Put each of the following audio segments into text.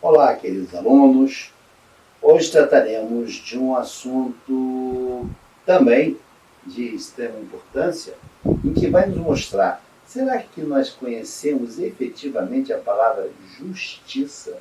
Olá, queridos alunos. Hoje trataremos de um assunto também de extrema importância, em que vai nos mostrar, será que nós conhecemos efetivamente a palavra justiça?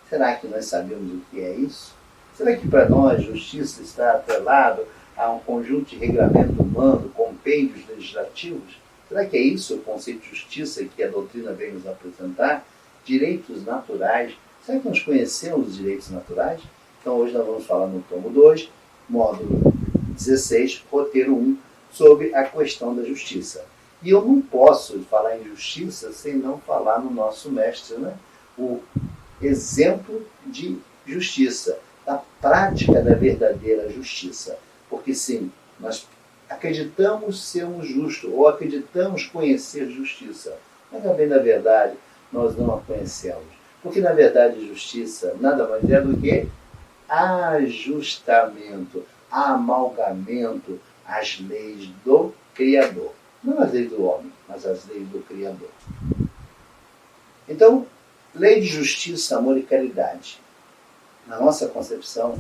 Será que nós sabemos o que é isso? Será que para nós justiça está atrelado a um conjunto de regramento humano, compêndios legislativos? Será que é isso o conceito de justiça que a doutrina vem nos apresentar? Direitos naturais. Será que nós conhecemos os direitos naturais? Então hoje nós vamos falar no tomo 2, módulo 16, roteiro 1, sobre a questão da justiça. E eu não posso falar em justiça sem não falar no nosso mestre, né? O exemplo de justiça, da prática da verdadeira justiça. Porque sim, nós acreditamos sermos justos, ou acreditamos conhecer justiça, mas também na verdade nós não a conhecemos. Porque na verdade justiça nada mais é do que ajustamento, amalgamento às leis do Criador. Não as leis do homem, mas as leis do Criador. Então, lei de justiça, amor e caridade. Na nossa concepção,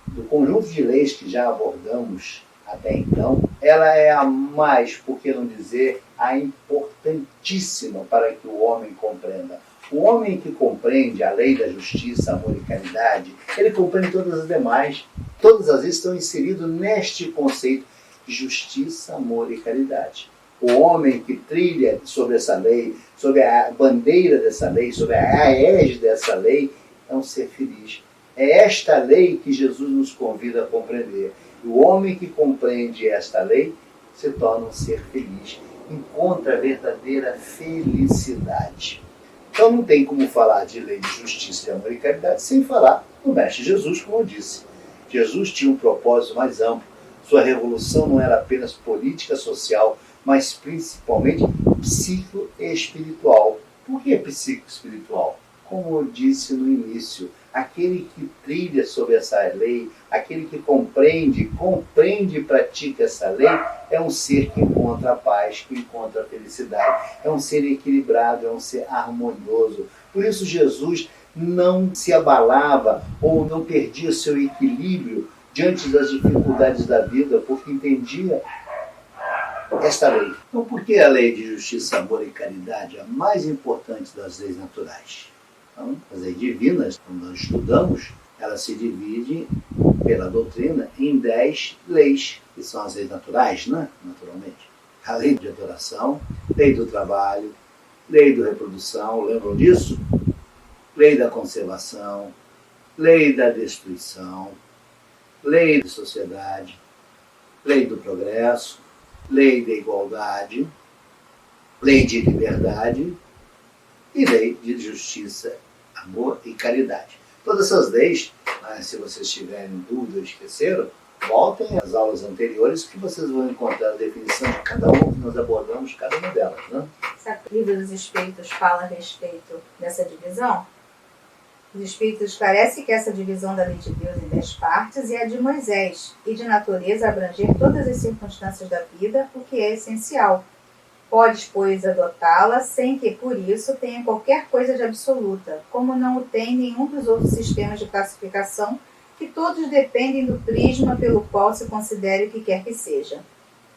do conjunto de leis que já abordamos até então, ela é a mais, por que não dizer, a importantíssima para que o homem compreenda. O homem que compreende a lei da justiça, amor e caridade, ele compreende todas as demais. Todas as vezes estão inseridas neste conceito de justiça, amor e caridade. O homem que trilha sobre essa lei, sobre a bandeira dessa lei, sobre a égide dessa lei, é um ser feliz. É esta lei que Jesus nos convida a compreender. E o homem que compreende esta lei se torna um ser feliz, encontra a verdadeira felicidade. Então não tem como falar de lei de justiça, de amor e caridade sem falar do Mestre Jesus, como eu disse. Jesus tinha um propósito mais amplo. Sua revolução não era apenas política social, mas principalmente psico-espiritual. Por que psico-espiritual? Como eu disse no início, aquele que trilha sobre essa lei, aquele que compreende e pratica essa lei, é um ser que encontra a paz, que encontra a felicidade, é um ser equilibrado, é um ser harmonioso. Por isso Jesus não se abalava ou não perdia seu equilíbrio diante das dificuldades da vida, porque entendia esta lei. Então, por que a lei de justiça, amor e caridade é a mais importante das leis naturais? Então, as leis divinas, quando nós estudamos, elas se dividem pela doutrina em 10 leis, que são as leis naturais, né? Naturalmente. A lei de adoração, lei do trabalho, lei da reprodução, lembram disso? Lei da conservação, lei da destruição, lei da sociedade, lei do progresso, lei da igualdade, lei de liberdade e lei de justiça, amor e caridade. Todas essas leis, se vocês tiverem dúvida ou esqueceram, voltem às aulas anteriores que vocês vão encontrar a definição de cada uma que nós abordamos, cada uma delas. Né? Sabe que o livro dos Espíritos fala a respeito dessa divisão? Os Espíritos esclarecem que essa divisão da lei de Deus em 10 partes é a de Moisés, e de natureza abranger todas as circunstâncias da vida, o que é essencial. Podes, pois, adotá-la sem que, por isso, tenha qualquer coisa de absoluta, como não o tem nenhum dos outros sistemas de classificação, que todos dependem do prisma pelo qual se considere o que quer que seja.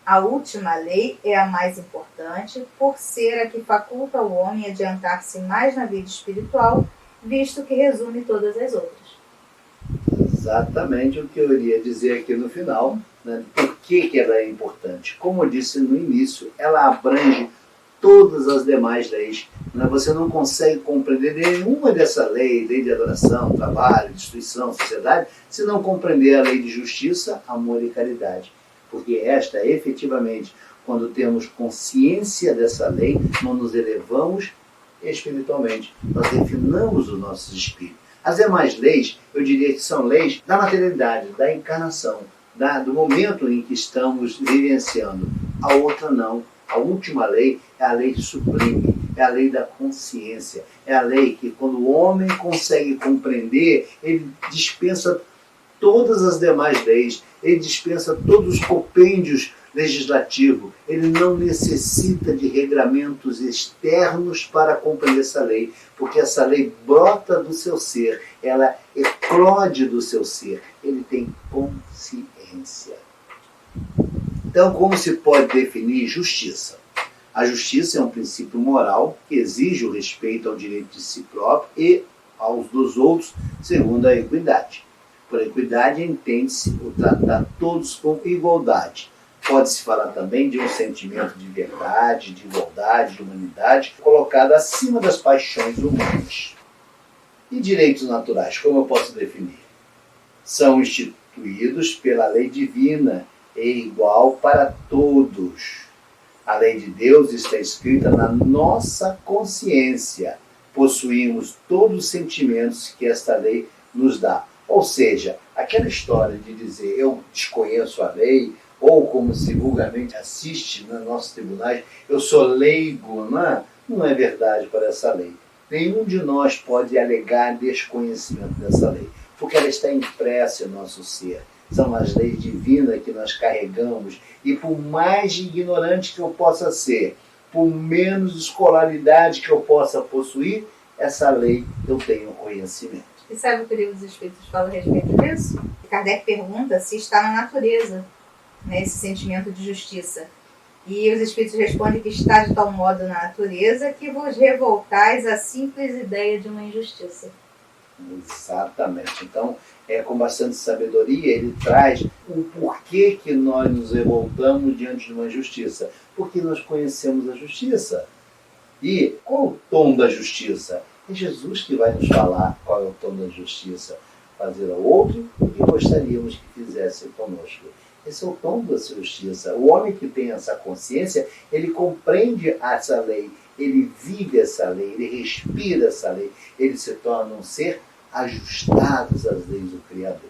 A última lei é a mais importante, por ser a que faculta ao homem adiantar-se mais na vida espiritual, visto que resume todas as outras. Exatamente o que eu iria dizer aqui no final, né? Por que ela é importante? Como eu disse no início, ela abrange todas as demais leis. Né? Você não consegue compreender nenhuma dessa lei de adoração, trabalho, destruição, sociedade, se não compreender a lei de justiça, amor e caridade. Porque esta, efetivamente, quando temos consciência dessa lei, nós nos elevamos espiritualmente, nós refinamos os nossos espíritos. As demais leis, eu diria que são leis da materialidade, da encarnação, do momento em que estamos vivenciando. A outra não. A última lei é a lei sublime, é a lei da consciência, é a lei que quando o homem consegue compreender, ele dispensa todas as demais leis, ele dispensa todos os compêndios legislativo, ele não necessita de regramentos externos para cumprir essa lei, porque essa lei brota do seu ser, ela eclode do seu ser, ele tem consciência. Então, como se pode definir justiça? A justiça é um princípio moral que exige o respeito ao direito de si próprio e aos dos outros, segundo a equidade. Por equidade, entende-se o tratar todos com igualdade. Pode-se falar também de um sentimento de verdade, de igualdade, de humanidade, colocado acima das paixões humanas. E direitos naturais, como eu posso definir? São instituídos pela lei divina e igual para todos. A lei de Deus está escrita na nossa consciência. Possuímos todos os sentimentos que esta lei nos dá. Ou seja, aquela história de dizer eu desconheço a lei, ou como se vulgarmente assiste nos nossos tribunais, eu sou leigo, não é verdade para essa lei. Nenhum de nós pode alegar desconhecimento dessa lei, porque ela está impressa em nosso ser. São as leis divinas que nós carregamos, e por mais ignorante que eu possa ser, por menos escolaridade que eu possa possuir, essa lei eu tenho conhecimento. E sabe o que o Livro dos Espíritos fala a respeito disso? Kardec pergunta se está na natureza, né, esse sentimento de justiça. E os Espíritos respondem que está de tal modo na natureza que vos revoltais à simples ideia de uma injustiça. Exatamente. Então, com bastante sabedoria, ele traz o porquê que nós nos revoltamos diante de uma injustiça. Porque nós conhecemos a justiça. E qual o tom da justiça? É Jesus que vai nos falar qual é o tom da justiça. Fazer ao outro o que gostaríamos que fizesse conosco. Esse é o tom da justiça. O homem que tem essa consciência, ele compreende essa lei, ele vive essa lei, ele respira essa lei, ele se torna um ser ajustado às leis do Criador.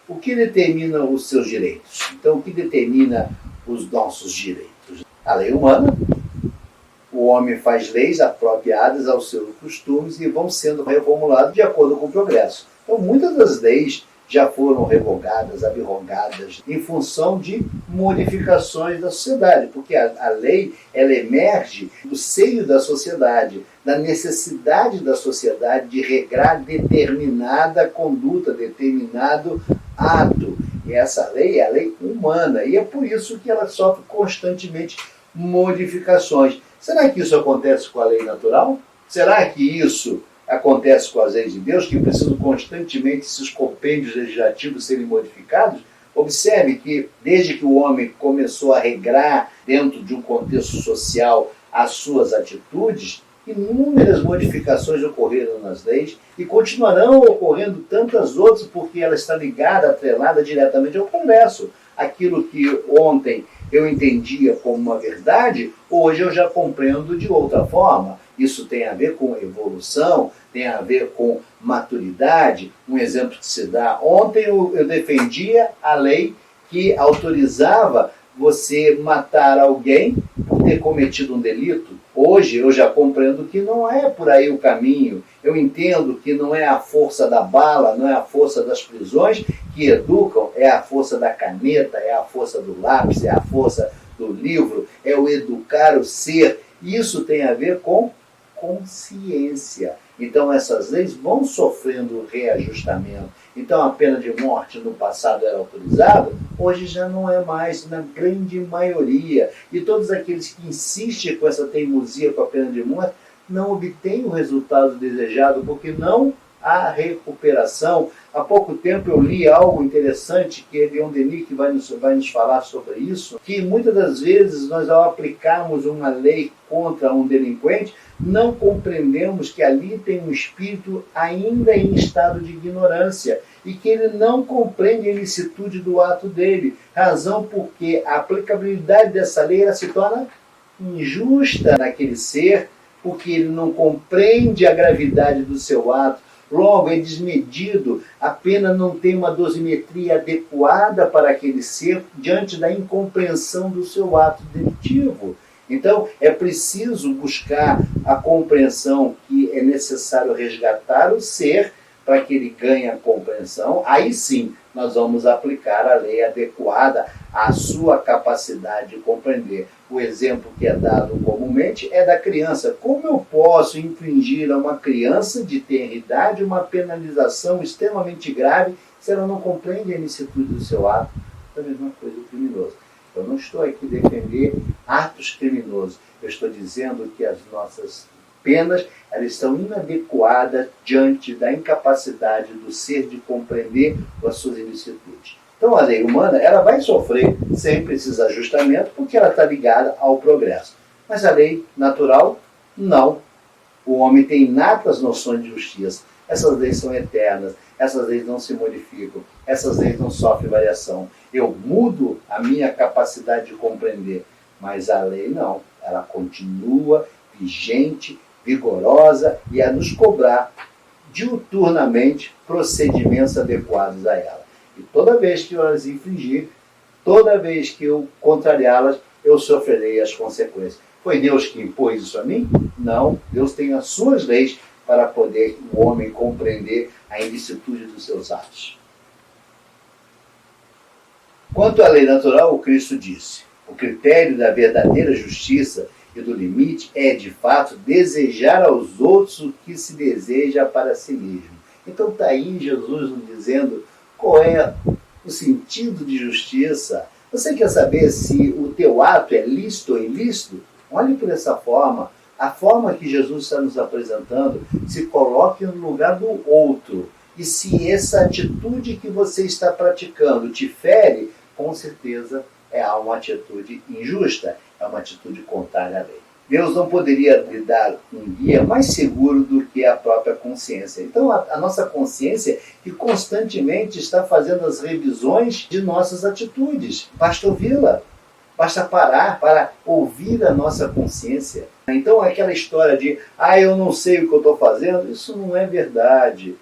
O que determina os seus direitos? Então, o que determina os nossos direitos? A lei humana. O homem faz leis apropriadas aos seus costumes e vão sendo reformuladas de acordo com o progresso. Então, muitas das leis já foram revogadas, abrogadas, em função de modificações da sociedade, porque a lei ela emerge do seio da sociedade, da necessidade da sociedade de regrar determinada conduta, determinado ato. E essa lei é a lei humana, e é por isso que ela sofre constantemente modificações. Será que isso acontece com a lei natural? Será que isso acontece com as leis de Deus, que precisam constantemente esses compêndios legislativos serem modificados? Observe que, desde que o homem começou a regrar dentro de um contexto social as suas atitudes, inúmeras modificações ocorreram nas leis e continuarão ocorrendo tantas outras, porque ela está ligada, atrelada diretamente ao progresso. Aquilo que ontem eu entendia como uma verdade, hoje eu já compreendo de outra forma. Isso tem a ver com evolução, tem a ver com maturidade. Um exemplo que se dá: ontem eu defendia a lei que autorizava você matar alguém por ter cometido um delito. Hoje eu já compreendo que não é por aí o caminho. Eu entendo que não é a força da bala, não é a força das prisões que educam, é a força da caneta, é a força do lápis, é a força do livro, é o educar o ser. Isso tem a ver com consciência. Então essas leis vão sofrendo reajustamento. Então a pena de morte no passado era autorizada, hoje já não é mais, na grande maioria. E todos aqueles que insistem com essa teimosia com a pena de morte não obtêm o resultado desejado, porque não há recuperação. Há pouco tempo eu li algo interessante, que é Leon Denis, que vai nos falar sobre isso, que muitas das vezes nós, ao aplicarmos uma lei contra um delinquente, não compreendemos que ali tem um espírito ainda em estado de ignorância e que ele não compreende a ilicitude do ato dele, razão porque a aplicabilidade dessa lei ela se torna injusta naquele ser, porque ele não compreende a gravidade do seu ato, logo é desmedido, a pena não tem uma dosimetria adequada para aquele ser diante da incompreensão do seu ato delitivo. Então, é preciso buscar a compreensão que é necessário resgatar o ser para que ele ganhe a compreensão. Aí sim, nós vamos aplicar a lei adequada à sua capacidade de compreender. O exemplo que é dado comumente é da criança. Como eu posso infligir a uma criança de tenra idade uma penalização extremamente grave se ela não compreende a ilicitude do seu ato? É a mesma coisa do criminoso. Eu não estou aqui defender atos criminosos. Eu estou dizendo que as nossas penas elas são inadequadas diante da incapacidade do ser de compreender as suas ilicitudes. Então a lei humana ela vai sofrer sempre esses ajustamentos porque ela está ligada ao progresso. Mas a lei natural, não. O homem tem inatas noções de justiça. Essas leis são eternas, essas leis não se modificam, essas leis não sofrem variação. Eu mudo a minha capacidade de compreender, mas a lei não. Ela continua vigente, vigorosa e a nos cobrar diuturnamente procedimentos adequados a ela. E toda vez que eu as infringir, toda vez que eu contrariá-las, eu sofrerei as consequências. Foi Deus que impôs isso a mim? Não. Deus tem as suas leis para poder o homem compreender a ilicitude dos seus atos. Quanto à lei natural, o Cristo disse: o critério da verdadeira justiça e do limite é, de fato, desejar aos outros o que se deseja para si mesmo. Então está aí Jesus nos dizendo qual é o sentido de justiça. Você quer saber se o teu ato é lícito ou ilícito? Olhe por essa forma. A forma que Jesus está nos apresentando, se coloque no lugar do outro. E se essa atitude que você está praticando te fere, com certeza é uma atitude injusta, é uma atitude contrária à lei. Deus não poderia lhe dar um guia mais seguro do que a própria consciência. Então a nossa consciência que constantemente está fazendo as revisões de nossas atitudes. Basta ouvi-la. Basta parar para ouvir a nossa consciência. Então aquela história de eu não sei o que eu estou fazendo, isso não é verdade.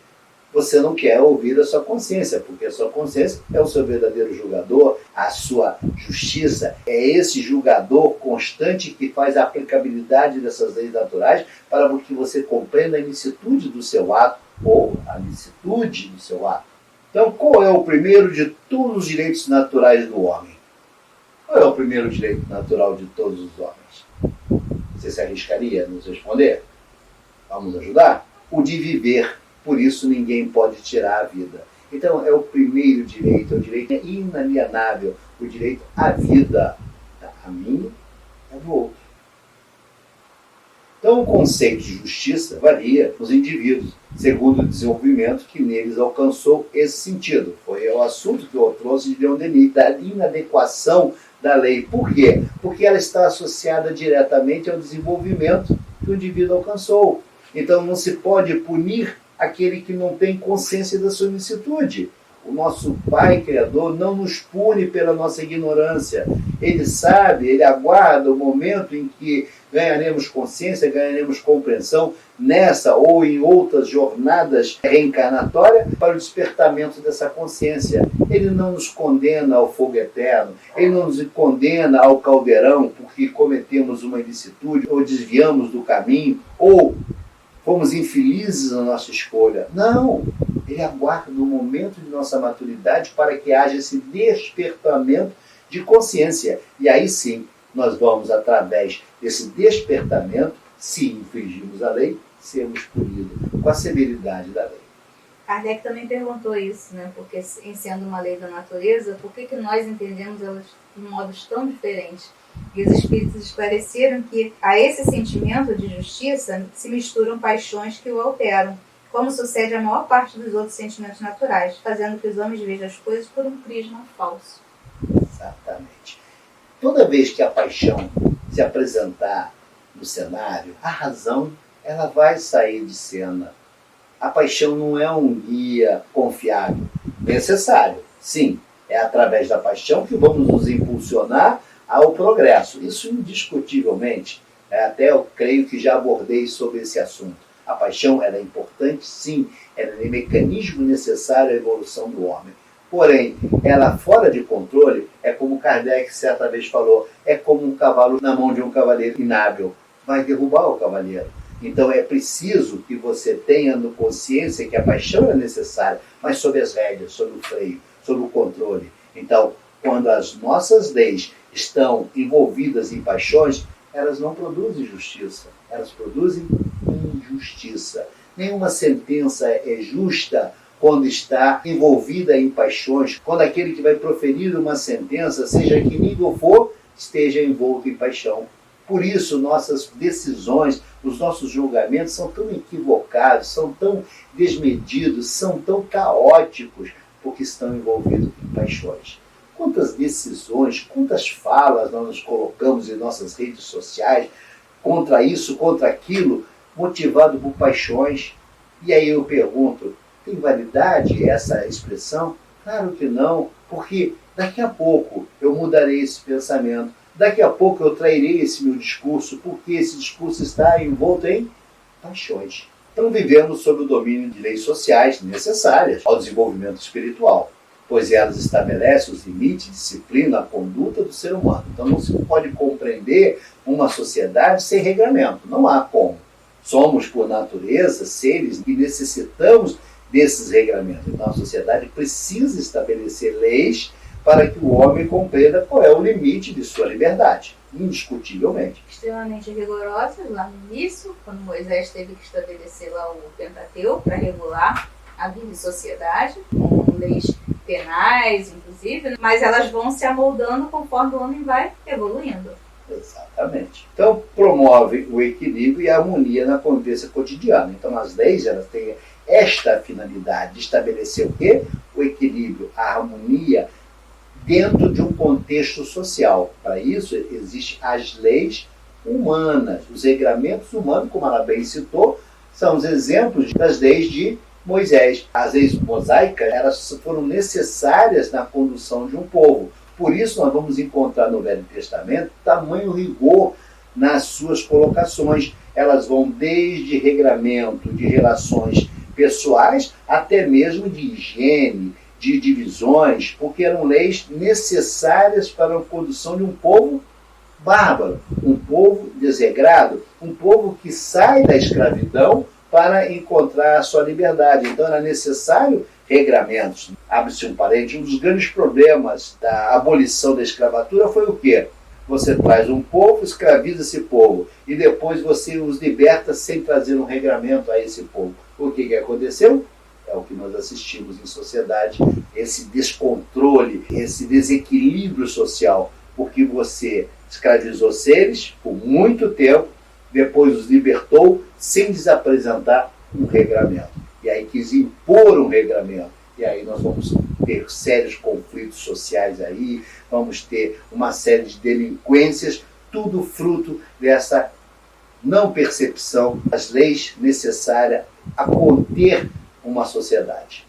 Você não quer ouvir a sua consciência, porque a sua consciência é o seu verdadeiro julgador, a sua justiça é esse julgador constante que faz a aplicabilidade dessas leis naturais para que você compreenda a ilicitude do seu ato ou a licitude do seu ato. Então qual é o primeiro de todos os direitos naturais do homem? Qual é o primeiro direito natural de todos os homens? Você se arriscaria a nos responder? Vamos ajudar? O de viver. Por isso ninguém pode tirar a vida. Então é o primeiro direito, é o direito inalienável, o direito à vida. A minha é do outro. Então o conceito de justiça varia nos indivíduos, segundo o desenvolvimento que neles alcançou esse sentido. Foi o assunto que eu trouxe de Leon Denis, da inadequação da lei. Por quê? Porque ela está associada diretamente ao desenvolvimento que o indivíduo alcançou. Então não se pode punir aquele que não tem consciência da sua ilicitude. O nosso Pai Criador não nos pune pela nossa ignorância. Ele sabe, Ele aguarda o momento em que ganharemos consciência, ganharemos compreensão nessa ou em outras jornadas reencarnatórias para o despertamento dessa consciência. Ele não nos condena ao fogo eterno, Ele não nos condena ao caldeirão porque cometemos uma ilicitude ou desviamos do caminho ou fomos infelizes na nossa escolha. Não! Ele aguarda o momento de nossa maturidade para que haja esse despertamento de consciência. E aí sim, nós vamos, através desse despertamento, se infringirmos a lei, sermos punidos com a severidade da lei. Kardec também perguntou isso, né? Porque, em sendo uma lei da natureza, por que nós entendemos elas de modos tão diferentes? E os espíritos esclareceram que a esse sentimento de justiça se misturam paixões que o alteram, como sucede a maior parte dos outros sentimentos naturais, fazendo que os homens vejam as coisas por um prisma falso. Exatamente. Toda vez que a paixão se apresentar no cenário, a razão ela vai sair de cena. A paixão não é um guia confiável, necessário. Sim, é através da paixão que vamos nos impulsionar ao progresso. Isso indiscutivelmente. Até eu creio que já abordei sobre esse assunto. A paixão ela é importante, sim, ela é um mecanismo necessário à evolução do homem. Porém, ela fora de controle é como Kardec certa vez falou, é como um cavalo na mão de um cavaleiro inábil. Vai derrubar o cavaleiro. Então é preciso que você tenha no consciência que a paixão é necessária, mas sob as rédeas, sob o freio, sob o controle. Então, quando as nossas leis estão envolvidas em paixões, elas não produzem justiça, elas produzem injustiça. Nenhuma sentença é justa quando está envolvida em paixões, quando aquele que vai proferir uma sentença, seja que nível for, esteja envolto em paixão. Por isso, nossas decisões, os nossos julgamentos são tão equivocados, são tão desmedidos, são tão caóticos, porque estão envolvidos em paixões. Quantas decisões, quantas falas nós nos colocamos em nossas redes sociais, contra isso, contra aquilo, motivado por paixões. E aí eu pergunto, tem validade essa expressão? Claro que não, porque daqui a pouco eu mudarei esse pensamento, daqui a pouco eu trairei esse meu discurso, porque esse discurso está envolto em paixões. Então vivemos sob o domínio de leis sociais necessárias ao desenvolvimento espiritual, pois elas estabelecem os limites, disciplinam a conduta do ser humano. Então não se pode compreender uma sociedade sem regramento, não há como. Somos, por natureza, seres que necessitamos desses regramentos. Então a sociedade precisa estabelecer leis para que o homem compreenda qual é o limite de sua liberdade, indiscutivelmente. Extremamente rigorosas lá no início, quando Moisés teve que estabelecer lá o Pentateuco para regular a vida em sociedade, com leis penais, inclusive, mas elas vão se amoldando conforme o homem vai evoluindo. Exatamente. Então, promove o equilíbrio e a harmonia na convivência cotidiana. Então, as leis, elas têm esta finalidade de estabelecer o quê? O equilíbrio, a harmonia dentro de um contexto social. Para isso, existem as leis humanas, os regramentos humanos, como ela bem citou, são os exemplos das leis de Moisés. As leis mosaicas, elas foram necessárias na condução de um povo. Por isso, nós vamos encontrar no Velho Testamento tamanho rigor nas suas colocações. Elas vão desde regramento de relações pessoais até mesmo de higiene, de divisões, porque eram leis necessárias para a condução de um povo bárbaro, um povo desregrado, um povo que sai da escravidão para encontrar a sua liberdade. Então era necessário regramentos. Abre-se um parênteses, um dos grandes problemas da abolição da escravatura foi o quê? Você traz um povo, escraviza esse povo, e depois você os liberta sem trazer um regramento a esse povo. O que aconteceu? É o que nós assistimos em sociedade, esse descontrole, esse desequilíbrio social, porque você escravizou seres por muito tempo, depois os libertou sem lhes apresentar um regramento. E aí quis impor um regramento. E aí nós vamos ter sérios conflitos sociais aí, vamos ter uma série de delinquências, tudo fruto dessa não percepção das leis necessárias a conter uma sociedade.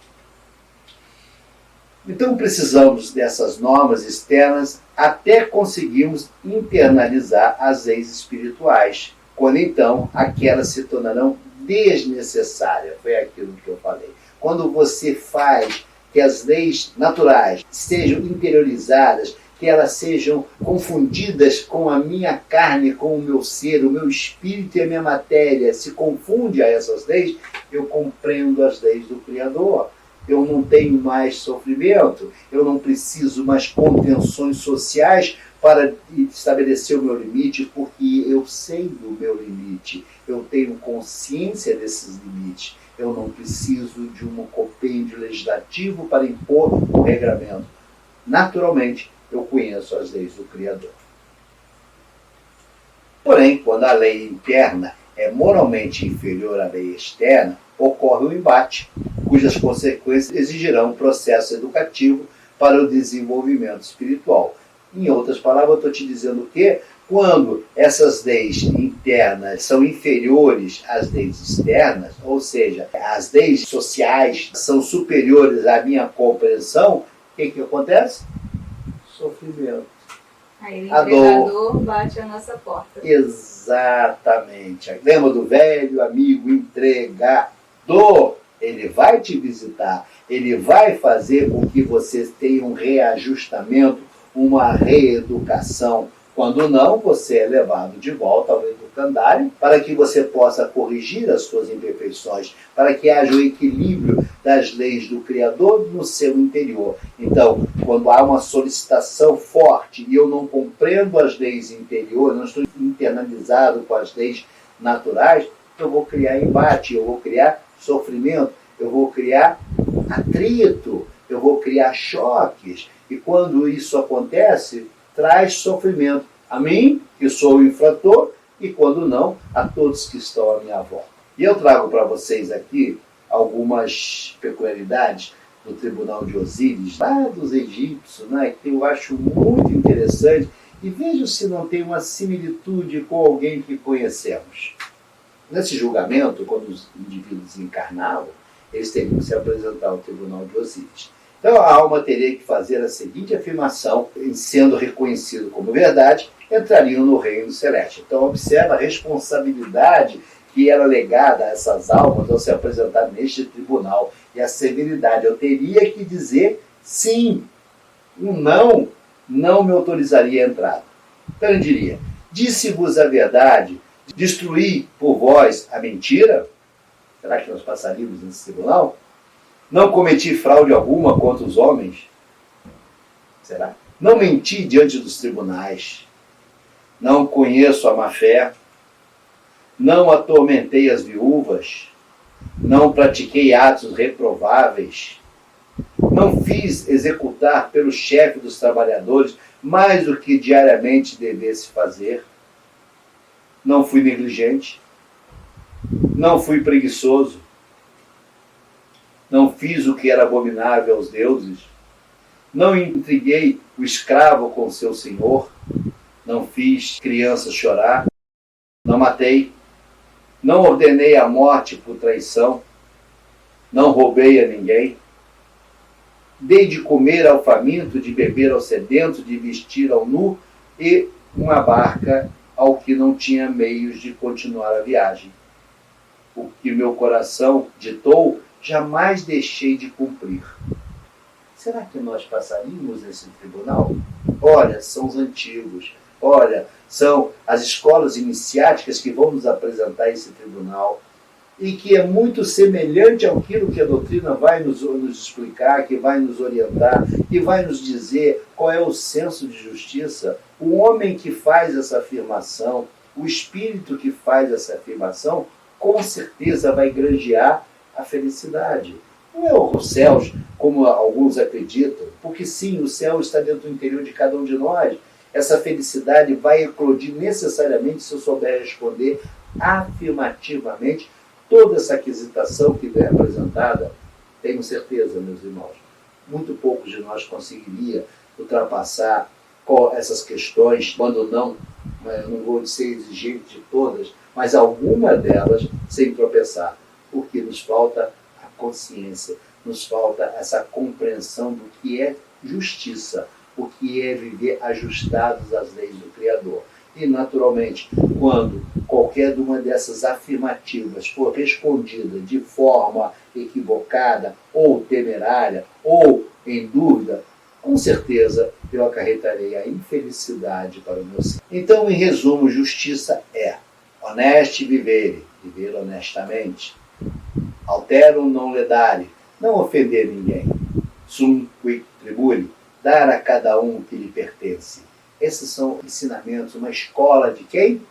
Então precisamos dessas normas externas até conseguirmos internalizar as leis espirituais, quando então aquelas se tornarão desnecessárias. Foi aquilo que eu falei. Quando você faz que as leis naturais sejam interiorizadas, que elas sejam confundidas com a minha carne, com o meu ser, o meu espírito e a minha matéria, se confunde a essas leis, eu compreendo as leis do Criador. Eu não tenho mais sofrimento, eu não preciso mais contenções sociais para estabelecer o meu limite, porque eu sei do meu limite, eu tenho consciência desses limites. Eu não preciso de um compêndio legislativo para impor um regramento. Naturalmente, eu conheço as leis do Criador. Porém, quando a lei interna é moralmente inferior à lei externa, ocorre um embate, cujas consequências exigirão um processo educativo para o desenvolvimento espiritual. Em outras palavras, eu estou te dizendo que quando essas leis internas são inferiores às leis externas, ou seja, as leis sociais são superiores à minha compreensão, o que acontece? Sofrimento. Aí o entregador bate a nossa porta. Exatamente. Lembra do velho amigo entregador? Ele vai te visitar, ele vai fazer com que você tenha um reajustamento, uma reeducação. Quando não, você é levado de volta ao educador. educandário, para que você possa corrigir as suas imperfeições, para que haja o equilíbrio das leis do Criador no seu interior. Então, quando há uma solicitação forte e eu não compreendo as leis interiores, não estou internalizado com as leis naturais, eu vou criar embate, eu vou criar sofrimento, eu vou criar atrito, eu vou criar choques. E quando isso acontece, traz sofrimento a mim, que sou o infrator, e quando não, a todos que estão à minha volta. E eu trago para vocês aqui algumas peculiaridades do Tribunal de Osíris, lá dos egípcios, né, que eu acho muito interessante, e vejo se não tem uma similitude com alguém que conhecemos. Nesse julgamento, quando os indivíduos encarnavam, eles teriam que se apresentar ao Tribunal de Osíris. Então a alma teria que fazer a seguinte afirmação, em sendo reconhecido como verdade, entrariam no reino celeste. Então observa a responsabilidade que era legada a essas almas ao se apresentar neste tribunal e a severidade. Eu teria que dizer sim, um não me autorizaria a entrada. Então ele diria, disse-vos a verdade, destruí por vós a mentira? Será que nós passaríamos nesse tribunal? Não cometi fraude alguma contra os homens? Será? Não menti diante dos tribunais. Não conheço a má-fé. Não atormentei as viúvas. Não pratiquei atos reprováveis. Não fiz executar pelo chefe dos trabalhadores mais do que diariamente devesse fazer. Não fui negligente. Não fui preguiçoso. Não fiz o que era abominável aos deuses. Não intriguei o escravo com seu senhor. Não fiz criança chorar. Não matei. Não ordenei a morte por traição. Não roubei a ninguém. Dei de comer ao faminto, de beber ao sedento, de vestir ao nu e uma barca ao que não tinha meios de continuar a viagem. O que meu coração ditou, jamais deixei de cumprir. Será que nós passaríamos esse tribunal? Olha, são os antigos. Olha, são as escolas iniciáticas que vão nos apresentar esse tribunal e que é muito semelhante àquilo que a doutrina vai nos explicar, que vai nos orientar, que vai nos dizer qual é o senso de justiça. O homem que faz essa afirmação, o espírito que faz essa afirmação, com certeza vai granjear a felicidade. Não é os céus, como alguns acreditam, porque sim, o céu está dentro do interior de cada um de nós. Essa felicidade vai eclodir necessariamente se eu souber responder afirmativamente toda essa aquisitação que é apresentada. Tenho certeza, meus irmãos, muito poucos de nós conseguiria ultrapassar essas questões, quando não, eu não vou ser exigente de todas, mas alguma delas sem tropeçar, porque nos falta a consciência, nos falta essa compreensão do que é justiça, o que é viver ajustados às leis do Criador. E, naturalmente, quando qualquer uma dessas afirmativas for respondida de forma equivocada, ou temerária, ou em dúvida, com certeza eu acarretarei a infelicidade para o meu ser. Então, em resumo, justiça é honeste viver honestamente, alterum non ledare, não ofender ninguém, sum quic triburi, dar a cada um o que lhe pertence. Esses são ensinamentos, uma escola de quem?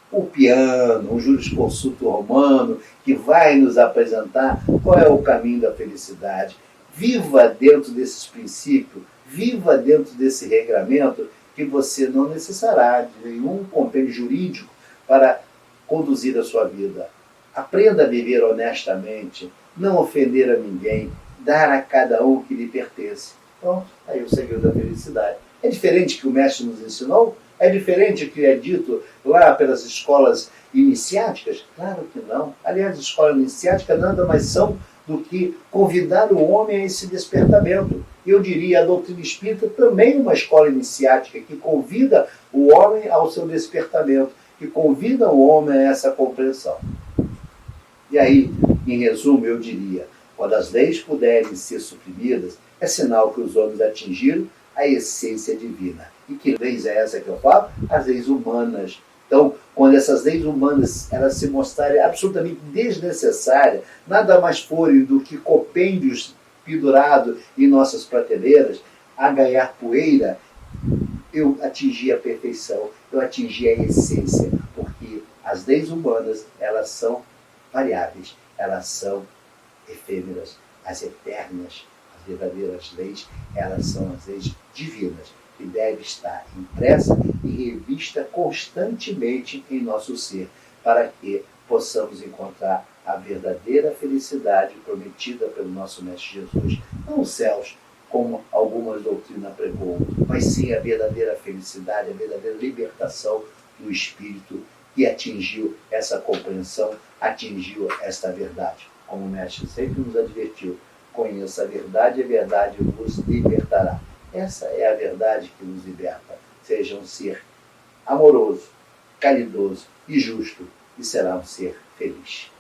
O piano, um jurisconsulto romano, que vai nos apresentar qual é o caminho da felicidade. Viva dentro desses princípios, viva dentro desse regramento, que você não necessitará de nenhum compêndio jurídico para conduzir a sua vida. Aprenda a viver honestamente, não ofender a ninguém, dar a cada um o que lhe pertence. Pronto, aí o segredo da felicidade. É diferente que o mestre nos ensinou? É diferente que é dito lá pelas escolas iniciáticas? Claro que não. Aliás, a escola iniciática nada mais são do que convidar o homem a esse despertamento. Eu diria, a doutrina espírita também é uma escola iniciática que convida o homem ao seu despertamento, que convida o homem a essa compreensão. E aí, em resumo, eu diria, quando as leis puderem ser suprimidas, é sinal que os homens atingiram a essência divina. E que leis é essa que eu falo? As leis humanas. Então, quando essas leis humanas elas se mostrarem absolutamente desnecessárias, nada mais forem do que compêndios pendurados em nossas prateleiras, a ganhar poeira, eu atingi a perfeição, eu atingi a essência, porque as leis humanas, elas são variáveis, elas são efêmeras, as eternas, as verdadeiras leis, elas são as leis divinas, que deve estar impressa e revista constantemente em nosso ser, para que possamos encontrar a verdadeira felicidade prometida pelo nosso Mestre Jesus. Não os céus, como algumas doutrinas pregou, mas sim a verdadeira felicidade, a verdadeira libertação do espírito que atingiu essa compreensão, atingiu esta verdade. Como o Mestre sempre nos advertiu, conheça a verdade vos libertará. Essa é a verdade que nos liberta. Seja um ser amoroso, caridoso e justo, e será um ser feliz.